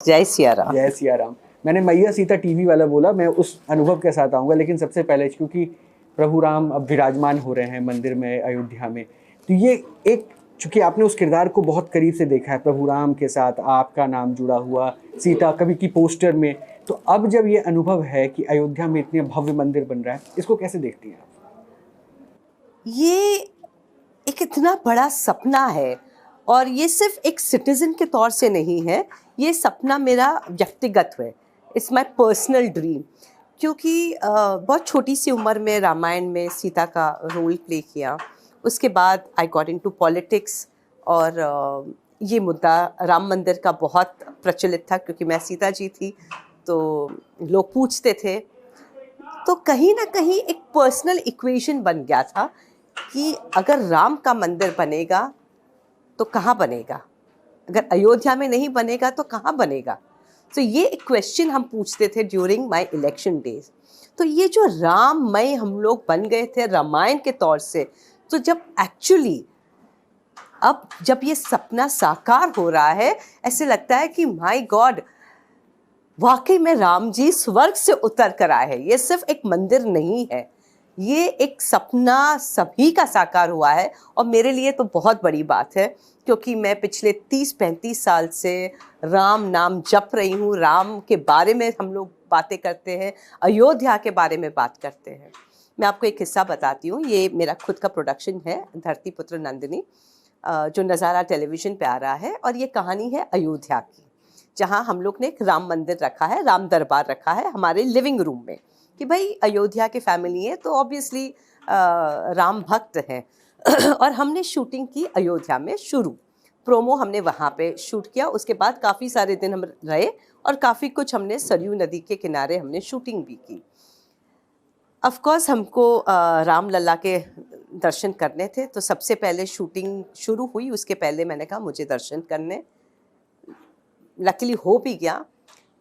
जय सिया राम। जय सिया राम। मैंने मैया सीता टीवी वाला बोला, मैं उस अनुभव के साथ आऊँगा, लेकिन सबसे पहले क्योंकि प्रभु राम अब विराजमान हो रहे हैं मंदिर में अयोध्या में, तो ये एक, चूँकि आपने उस किरदार को बहुत करीब से देखा है, प्रभु राम के साथ आपका नाम जुड़ा हुआ, सीता कभी की पोस्टर में, तो अब जब ये अनुभव है कि अयोध्या में इतने भव्य मंदिर बन रहा है, इसको कैसे देखती हैं आप? ये एक इतना बड़ा सपना है और ये सिर्फ एक सिटीजन के तौर से नहीं है, ये सपना मेरा व्यक्तिगत है। इट्स माय पर्सनल ड्रीम, क्योंकि बहुत छोटी सी उम्र में रामायण में सीता का रोल प्ले किया। उसके बाद आई गॉट इनटू पॉलिटिक्स और ये मुद्दा राम मंदिर का बहुत प्रचलित था, क्योंकि मैं सीता जी थी तो लोग पूछते थे। तो कहीं ना कहीं एक पर्सनल इक्वेशन बन गया था कि अगर राम का मंदिर बनेगा तो कहाँ बनेगा, अगर अयोध्या में नहीं बनेगा तो कहाँ बनेगा। तो ये एक क्वेश्चन हम पूछते थे ड्यूरिंग माय इलेक्शन डेज। तो ये जो राममय हम लोग बन गए थे रामायण के तौर से, तो जब एक्चुअली अब जब ये सपना साकार हो रहा है, ऐसे लगता है कि माय गॉड, वाकई में राम जी स्वर्ग से उतर कर आए हैं। ये सिर्फ एक मंदिर नहीं है, ये एक सपना सभी का साकार हुआ है। और मेरे लिए तो बहुत बड़ी बात है, क्योंकि मैं पिछले 30-35 साल से राम नाम जप रही हूँ। राम के बारे में हम लोग बातें करते हैं, अयोध्या के बारे में बात करते हैं। मैं आपको एक किस्सा बताती हूँ, ये मेरा खुद का प्रोडक्शन है, धरती पुत्र नंदिनी, जो नज़ारा टेलीविज़न पे आ रहा है। और ये कहानी है अयोध्या की, जहाँ हम लोग ने एक राम मंदिर रखा है, राम दरबार रखा है हमारे लिविंग रूम में, कि भाई अयोध्या के फैमिली है तो ऑब्वियसली राम भक्त हैं। और हमने शूटिंग की अयोध्या में, शुरू प्रोमो हमने वहाँ पे शूट किया। उसके बाद काफ़ी सारे दिन हम रहे और काफ़ी कुछ हमने सरयू नदी के किनारे हमने शूटिंग भी की। ऑफ कोर्स हमको राम लल्ला के दर्शन करने थे, तो सबसे पहले शूटिंग शुरू हुई, उसके पहले मैंने कहा मुझे दर्शन करने, लकीली हो भी गया।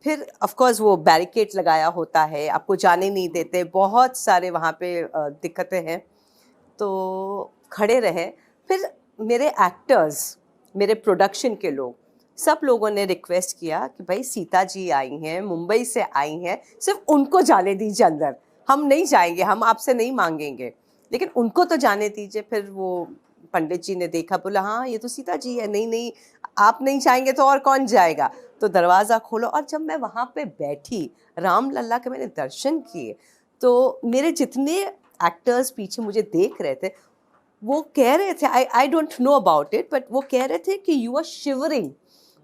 फिर ऑफ कोर्स वो बैरिकेड लगाया होता है, आपको जाने नहीं देते, बहुत सारे वहाँ पे दिक्कतें हैं, तो खड़े रहे। फिर मेरे एक्टर्स, मेरे प्रोडक्शन के लोग, सब लोगों ने रिक्वेस्ट किया कि भाई सीता जी आई हैं, मुंबई से आई हैं, सिर्फ उनको जाने दीजिए अंदर, हम नहीं जाएंगे, हम आपसे नहीं मांगेंगे, लेकिन उनको तो जाने दीजिए। फिर वो पंडित जी ने देखा, बोला हाँ ये तो सीता जी है, नहीं नहीं आप नहीं जाएंगे तो और कौन जाएगा, तो दरवाज़ा खोलो। और जब मैं वहाँ पे बैठी, राम लल्ला के मैंने दर्शन किए, तो मेरे जितने एक्टर्स पीछे मुझे देख रहे थे, वो कह रहे थे, I don't know about it, but वो कह रहे थे कि यू आर शिवरिंग,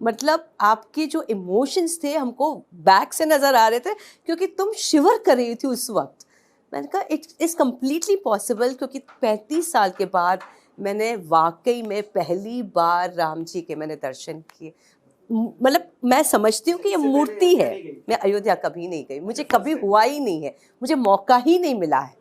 मतलब आपके जो इमोशंस थे हमको बैक से नज़र आ रहे थे, क्योंकि तुम शिवर कर रही थी उस वक्त। मैंने कहा इट इज़ कम्प्लीटली पॉसिबल, क्योंकि 35 साल के बाद मैंने वाकई में पहली बार राम जी के मैंने दर्शन किए। मतलब मैं समझती हूँ कि ये मूर्ति है। मैं अयोध्या कभी नहीं गई, मुझे कभी हुआ ही नहीं है, मुझे मौका ही नहीं मिला है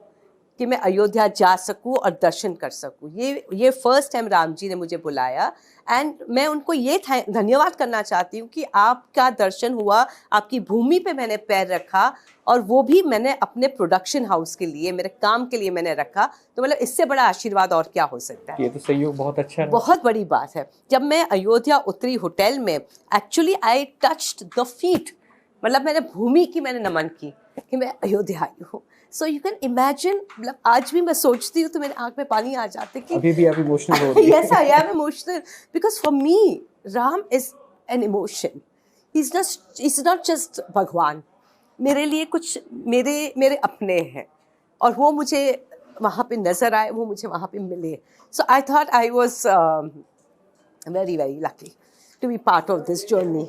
कि मैं अयोध्या जा सकूं और दर्शन कर सकूं। ये फर्स्ट टाइम राम जी ने मुझे बुलाया, एंड मैं उनको ये धन्यवाद करना चाहती हूँ कि आपका दर्शन हुआ, आपकी भूमि पे मैंने पैर रखा, और वो भी मैंने अपने प्रोडक्शन हाउस के लिए, मेरे काम के लिए मैंने रखा। तो मतलब इससे बड़ा आशीर्वाद और क्या हो सकता है। ये तो सहयोग बहुत अच्छा है, बहुत बड़ी बात है। जब मैं अयोध्या उतरी होटल में, actually I touched the feet, मतलब मैंने भूमि की मैंने नमन की कि मैं अयोध्या आई हूँ। सो यू कैन इमेजिन, मतलब आज भी मैं सोचती हूँ तो मेरे आँख में पानी आ जाते कि अभी भी आप इमोशनल हो रही हैं। Yes, I am emotional because for me, Ram is an emotion. He's not just भगवान। मेरे लिए कुछ मेरे अपने हैं, और वो मुझे वहाँ पे नजर आए, वो मुझे वहाँ पे मिले। So I thought I was very, very lucky to be part of this journey.